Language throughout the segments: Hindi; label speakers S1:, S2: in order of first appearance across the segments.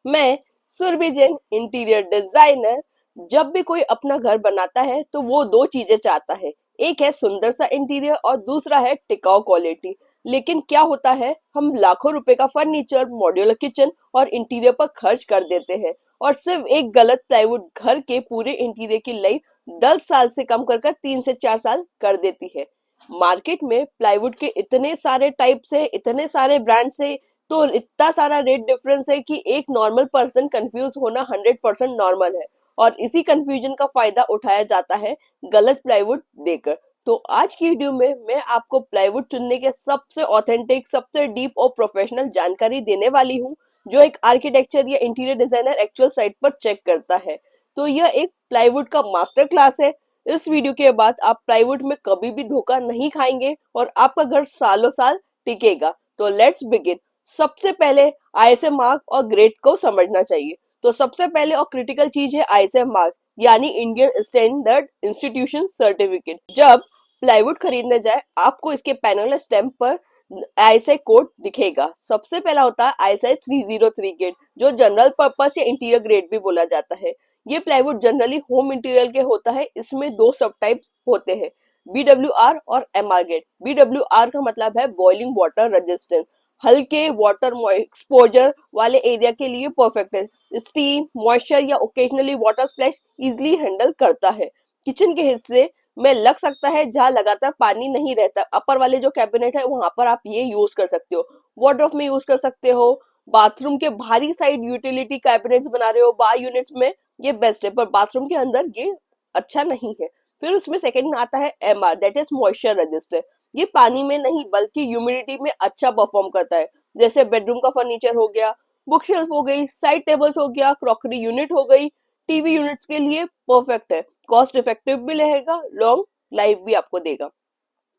S1: मैं सुरभि जैन, इंटीरियर डिजाइनर। जब भी कोई अपना घर बनाता है तो वो दो चीजें चाहता है, एक है सुंदर सा इंटीरियर और दूसरा है टिकाऊ क्वालिटी। लेकिन क्या होता है, हम लाखों रुपए का फर्नीचर, मॉड्यूलर किचन और इंटीरियर पर खर्च कर देते हैं और सिर्फ एक गलत प्लाईवुड घर के पूरे इंटीरियर की लाइफ 10 साल से कम कर 3 से 4 साल कर देती है। मार्केट में प्लाईवुड के इतने सारे टाइप्स है, इतने सारे ब्रांड्स है, तो इतना सारा रेट डिफरेंस है कि एक नॉर्मल पर्सन कंफ्यूज होना 100% नॉर्मल है। और इसी कंफ्यूजन का फायदा उठाया जाता है गलत प्लाईवुड देकर। तो आज की वीडियो में मैं आपको प्लाईवुड चुनने के सबसे ऑथेंटिक, सबसे डीप और प्रोफेशनल जानकारी देने वाली हूँ, जो एक आर्किटेक्चर या इंटीरियर डिजाइनर एक्चुअल साइट पर चेक करता है। तो यह एक प्लाईवुड का मास्टर क्लास है। इस वीडियो के बाद आप प्लाईवुड में कभी भी धोखा नहीं खाएंगे और आपका घर सालों साल टिकेगा। तो लेट्स बिगिन। सबसे पहले आईएसए मार्क और ग्रेड को समझना चाहिए। तो सबसे पहले और क्रिटिकल चीज है आईएसए मार्क, यानी इंडियन स्टैंडर्ड इंस्टीट्यूशन सर्टिफिकेट। जब प्लाईवुड खरीदने जाए आपको इसके पैनल स्टैम्प पर आईएसआई कोड दिखेगा। सबसे पहला होता है आईएसआई 303 ग्रेड, जो जनरल पर्पस या इंटीरियर ग्रेड भी बोला जाता है। ये प्लाईवुड जनरली होम इंटीरियर के होता है। इसमें दो सब टाइप्स होते हैं, बीडब्ल्यूआर और एमआर ग्रेड। बीडब्ल्यूआर का मतलब है बॉइलिंग वाटर रेजिस्टेंस, हल्के वाटर एक्सपोजर वाले एरिया के लिए परफेक्ट है। स्टीम, मॉइस्चर या occasionally water splash easily handle करता है। किचन के हिस्से में लग सकता है जहाँ लगातार पानी नहीं रहता। अपर वाले जो कैबिनेट है वहां पर आप ये यूज कर सकते हो, वार्डरोब में यूज कर सकते हो। बाथरूम के बाहरी साइड यूटिलिटी कैबिनेट्स बना रहे हो, बार यूनिट्स में ये बेस्ट है, पर बाथरूम के अंदर ये अच्छा नहीं है। फिर उसमें सेकंड में आता है MR, that is moisture resistant. ये पानी में नहीं बल्कि ह्यूमिडिटी में अच्छा परफॉर्म करता है। जैसे बेडरूम का फर्नीचर हो गया, बुक शेल्फ हो गई, साइड टेबल्स हो गया, क्रॉकरी यूनिट हो गई, टीवी यूनिट्स के लिए परफेक्ट है। कॉस्ट इफेक्टिव भी रहेगा, लॉन्ग लाइफ भी आपको देगा।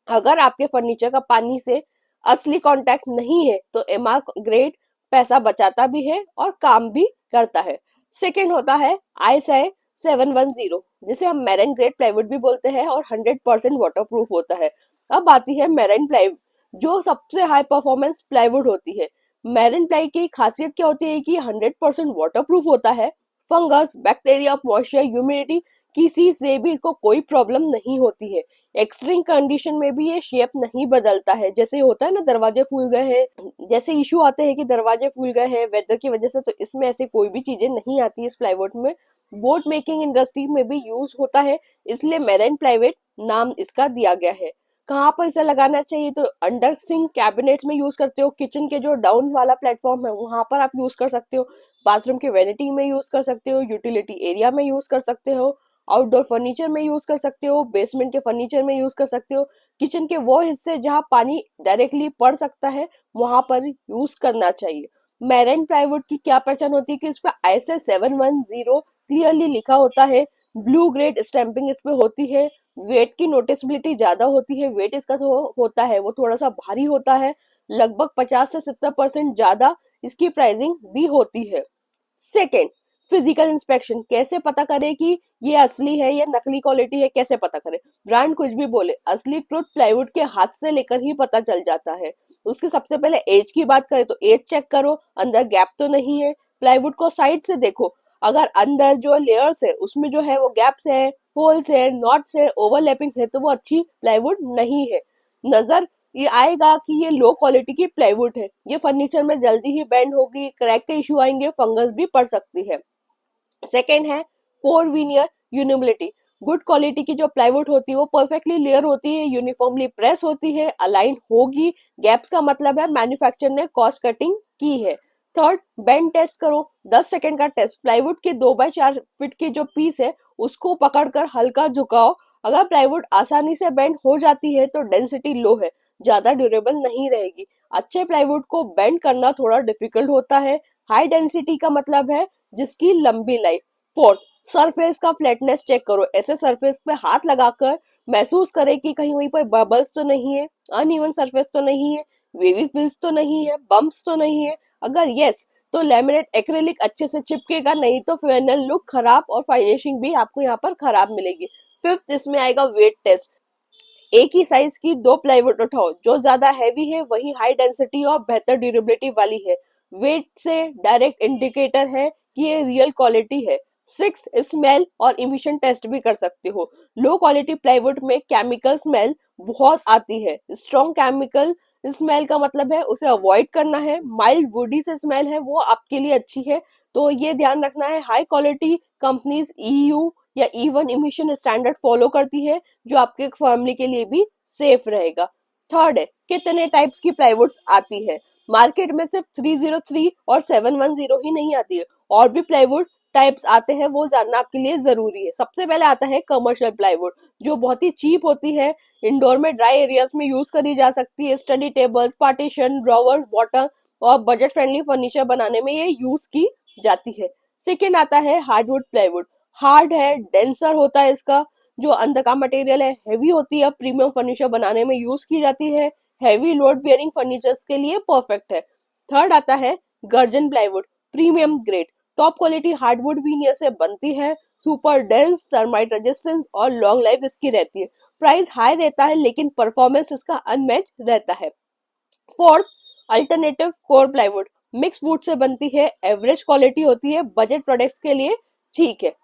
S1: अगर आपके फर्नीचर का पानी से असली कांटेक्ट नहीं है तो एमआर ग्रेड पैसा बचाता भी है और काम भी करता है। सेकेंड होता है आईएसआई 710, जिसे हम मैरिन ग्रेड प्लाईवुड भी बोलते हैं और 100% वाटरप्रूफ होता है। अब आती है मैरिन प्लाईवुड, जो सबसे हाई परफॉर्मेंस प्लाईवुड होती है। मैरिन प्लाई की खासियत क्या होती है कि 100% वाटरप्रूफ होता है। फंगस, बैक्टीरिया, मॉइस्चर, ह्यूमिडिटी किसी से भी इसको कोई प्रॉब्लम नहीं होती है। एक्सट्रीम कंडीशन में भी ये शेप नहीं बदलता है। जैसे होता है ना, दरवाजे फूल गए हैं, जैसे इशू आते हैं कि दरवाजे फूल गए हैं वेदर की वजह से, तो इसमें ऐसे कोई भी चीजें नहीं आती इस प्लाईवुड में। बोर्ड मेकिंग इंडस्ट्री में भी यूज होता है, इसलिए मैरिन प्लाईवुड नाम इसका दिया गया है। कहाँ पर इसे लगाना चाहिए, तो अंडर सिंक कैबिनेट्स में यूज करते हो, किचन के जो डाउन वाला प्लेटफॉर्म है वहां पर आप यूज कर सकते हो, बाथरूम के वेनिटी में यूज कर सकते हो, यूटिलिटी एरिया में यूज कर सकते हो, आउटडोर फर्नीचर में यूज कर सकते हो, बेसमेंट के फर्नीचर में यूज कर सकते हो। किचन के वो हिस्से जहाँ पानी डायरेक्टली पड़ सकता है वहां पर यूज करना चाहिए। मैरिन प्लाईवुड की क्या पहचान होती है कि इस पर आईएसआई 710 क्लियरली लिखा होता है। ब्लू ग्रेड स्टैंपिंग इस पे होती है। वेट की नोटिसबिलिटी ज्यादा होती है। वेट इसका होता है वो थोड़ा सा भारी होता है, लगभग 50 से 70% ज्यादा इसकी प्राइसिंग भी होती है। Second, physical inspection. कैसे पता करें कि ये असली है या नकली क्वालिटी है, कैसे पता करें? ब्रांड कुछ भी बोले, असली ट्रुथ प्लाईवुड के हाथ से लेकर ही पता चल जाता है। उसके सबसे पहले एज की बात करें तो एज चेक करो, अंदर गैप तो नहीं है। प्लाईवुड को साइड से देखो, अगर अंदर जो लेयर्स है उसमें जो है वो गैप्स है, होल्स है, नॉट्स है, ओवरलैपिंग है, तो वो अच्छी प्लाईवुड नहीं है। नजर ये आएगा कि ये लो क्वालिटी की प्लाईवुड है, ये फर्नीचर में जल्दी ही बेंड होगी, क्रैक के इश्यू आएंगे, फंगस भी पड़ सकती है। सेकेंड है कोर वीनियर यूनिबिलिटी। गुड क्वालिटी की जो प्लाईवुड होती है वो परफेक्टली लेयर होती है, यूनिफॉर्मली प्रेस होती है, अलाइन होगी। गैप्स का मतलब है मैन्युफैक्चरर ने कॉस्ट कटिंग की है। थर्ड, बेंड टेस्ट करो, 10 सेकेंड का टेस्ट। प्लाईवुड के 2x4 फीट की जो पीस है उसको पकड़कर हल्का झुकाओ। अगर प्लाईवुड आसानी से बेंड हो जाती है तो डेंसिटी लो है, ज्यादा ड्यूरेबल नहीं रहेगी। अच्छे प्लाईवुड को बेंड करना थोड़ा डिफिकल्ट होता है। हाई डेंसिटी का मतलब है जिसकी लंबी लाइफ। फोर्थ, सरफेस का फ्लैटनेस चेक करो। ऐसे सरफेस पे हाथ लगाकर महसूस करें कि कहीं वहीं पर बबल्स तो नहीं है, अनइवन सरफेस तो नहीं है, वेवी फिल्स तो नहीं है, बम्प्स तो नहीं है। अगर यस तो लैमिनेट एक्रेलिक अच्छे से चिपकेगा, नहीं तो फाइनल लुक खराब और फिनिशिंग भी आपको यहाँ पर खराब मिलेगी। फिफ्थ, इसमें आएगा वेट टेस्ट। एक ही साइज की दो प्लाईवुड उठाओ, जो ज्यादा हैवी है वही हाई डेंसिटी और बेहतर ड्यूरेबिलिटी वाली है। वेट से डायरेक्ट इंडिकेटर है कि ये रियल क्वालिटी है। 6, स्मेल और इमिशन टेस्ट भी कर सकते हो। लो क्वालिटी प्लाईवुड में केमिकल स्मेल बहुत आती है। स्ट्रॉन्ग केमिकल स्मेल का मतलब है उसे अवॉइड करना है। माइल्ड वुडी से स्मेल है वो आपके लिए अच्छी है, तो ये ध्यान रखना है। हाई क्वालिटी कंपनीज ईयू या इवन इमिशन स्टैंडर्ड फॉलो करती है, जो आपके फैमिली के लिए भी सेफ रहेगा। थर्ड है, कितने टाइप्स की प्लाईवुड्स आती है। मार्केट में सिर्फ 303 और 710 ही नहीं आती है, और भी प्लाईवुड टाइप्स आते हैं, वो जानना आपके लिए जरूरी है। सबसे पहले आता है कमर्शियल प्लाईवुड, जो बहुत ही चीप होती है, इंडोर में ड्राई एरियाज में यूज करी जा सकती है। Study tables, partition, drawers, bottom और बजट फ्रेंडली फर्नीचर बनाने में ये यूज की जाती है। सेकेंड आता है हार्डवुड प्लाईवुड। हार्ड है, डेंसर होता है, इसका जो अंदर का मटेरियल है हेवी होती है, प्रीमियम फर्नीचर बनाने में यूज की जाती है। हेवी लोड बियरिंग फर्नीचर्स के लिए परफेक्ट है। थर्ड आता है गर्जन plywood, premium grade, top quality hardwood veneer से बनती है। सुपर डेंस, टर्माइट रेजिस्टेंस और लॉन्ग लाइफ इसकी रहती है। प्राइस हाई रहता है लेकिन परफॉर्मेंस इसका अनमैच रहता है। Fourth, alternative core plywood, mix would say बनती है, एवरेज क्वालिटी होती है, बजट प्रोडक्ट्स के लिए ठीक है।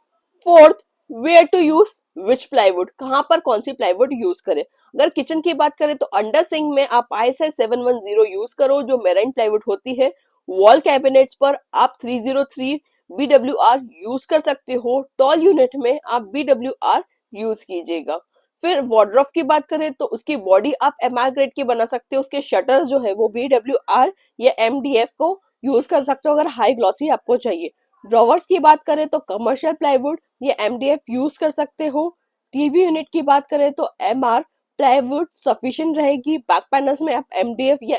S1: Fourth, where to use which plywood, कहां पर कौन सी प्लाईवुड यूज करें। अगर किचन की बात करें तो अंडर सिंक में आप ISI 710 यूज करो, जो मेराइन प्लाईवुड होती है। वॉल कैबिनेट्स पर आप 303 BWR यूज कर सकते हो। टॉल यूनिट में आप BWR यूज कीजिएगा। फिर वार्डरोब की बात करें तो उसकी बॉडी आप MR ग्रेड की बना सकते हो। उसके शटर जो है वो BWR या MDF को यूज कर सकते हो अगर हाई ग्लॉसी आपको चाहिए। ड्रॉवर्स की बात करें तो कमर्शियल प्लाईवुड या MDF यूज कर सकते हो। टीवी यूनिट की बात करें तो MR प्लाईवुड सफिशिएंट रहेगी। बैक पैनल्स में आप MDF या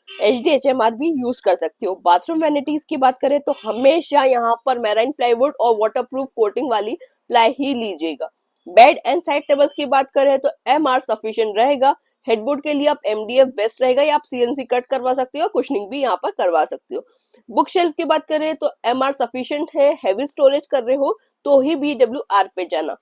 S1: HDHMR भी यूज कर सकते हो। बाथरूम वैनिटीज की बात करें तो हमेशा यहाँ पर मैराइन प्लाईवुड और वाटरप्रूफ कोटिंग वाली प्लाई ही लीजिएगा। बेड एंड साइड टेबल्स की बात करें तो MR सफिशिएंट रहेगा। हेडबोर्ड के लिए आप MDF बेस्ट रहेगा, या आप CNC कट करवा सकते हो, कुशनिंग भी यहाँ पर करवा सकते हो। बुक शेल्फ की बात करें तो MR सफिशिएंट है। हेवी स्टोरेज कर रहे हो तो ही BWR पे जाना।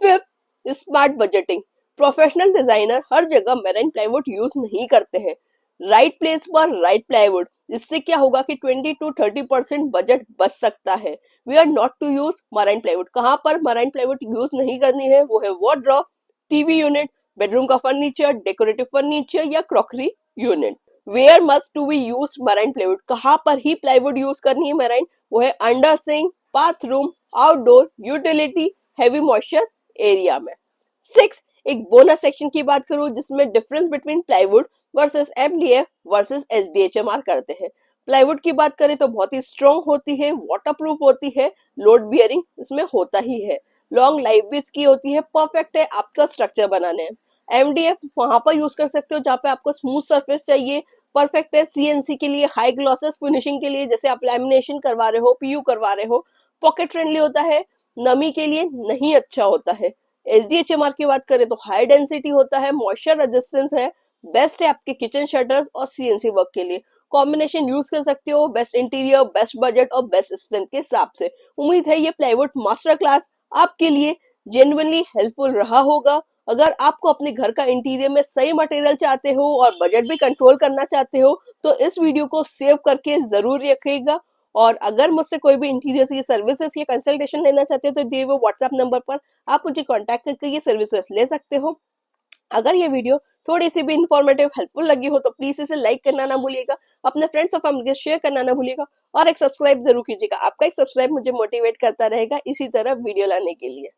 S1: Fifth, smart budgeting, professional designer हर जगह मेराइन प्लाईवुड यूज नहीं करते हैं। राइट प्लेस पर राइट प्लाईवुड, इससे क्या होगा कि 20 to 30% बजट बच सकता है। We are not to use marine plywood. कहां पर मराइन प्लाईवुड यूज नहीं करनी है, वो है वार्डरोब, टीवी यूनिट, बेडरूम का फर्नीचर, डेकोरेटिव फर्नीचर या crockery unit. Where must to be use marine plywood, कहां पर ही प्लाईवुड यूज करनी है मराइन, वो है under sink, bathroom, outdoor, utility, heavy moisture area में। 6, एक बोनस सेक्शन की बात करूं जिसमें difference between plywood versus MDF versus SDHMR करते हैं। प्लाईवुड की बात करें तो बहुत ही स्ट्रॉन्ग होती है, वाटरप्रूफ होती है, लोड बियरिंग इसमें होता ही है, लॉन्ग लाइफ भी इसकी होती है, परफेक्ट है आपका स्ट्रक्चर बनाने में। MDF वहां पर यूज कर सकते हो जहाँ पे आपको स्मूथ सरफेस चाहिए, परफेक्ट है CNC के लिए, हाई ग्लॉसेस फिनिशिंग के लिए, जैसे आप लैमिनेशन करवा रहे हो, PU करवा रहे हो। पॉकेट फ्रेंडली होता है, नमी के लिए नहीं अच्छा होता है। SDHMR की बात करें तो हाई डेंसिटी होता है, मॉइस्चर रेजिस्टेंस है, बेस्ट है आपके किचन शटर्स और CNC वर्क के लिए। कॉम्बिनेशन यूज कर सकते हो, बेस्ट इंटीरियर, बेस्ट बजट और बेस्ट स्ट्रेंथ के हिसाब से। उम्मीद है ये प्लाईवुड मास्टर क्लास आपके लिए जेन्युइनली हेल्पफुल रहा होगा। अगर आपको अपने घर का इंटीरियर में सही मटेरियल चाहते हो और बजट भी कंट्रोल करना चाहते हो तो इस वीडियो को सेव करके जरूर रखिएगा। और अगर मुझसे कोई भी इंटीरियर की सर्विसेज या कंसल्टेशन लेना चाहते हो तो दिए हुए व्हाट्सएप नंबर पर आप मुझे कांटेक्ट करके ये सर्विसेज ले सकते हो। अगर ये वीडियो थोड़ी सी भी इंफॉर्मेटिव हेल्पफुल लगी हो तो प्लीज इसे लाइक करना ना भूलिएगा, अपने फ्रेंड्स और फैमिली के शेयर करना ना भूलिएगा, और एक सब्सक्राइब जरूर कीजिएगा। आपका एक सब्सक्राइब मुझे मोटिवेट करता रहेगा इसी तरह वीडियो लाने के लिए।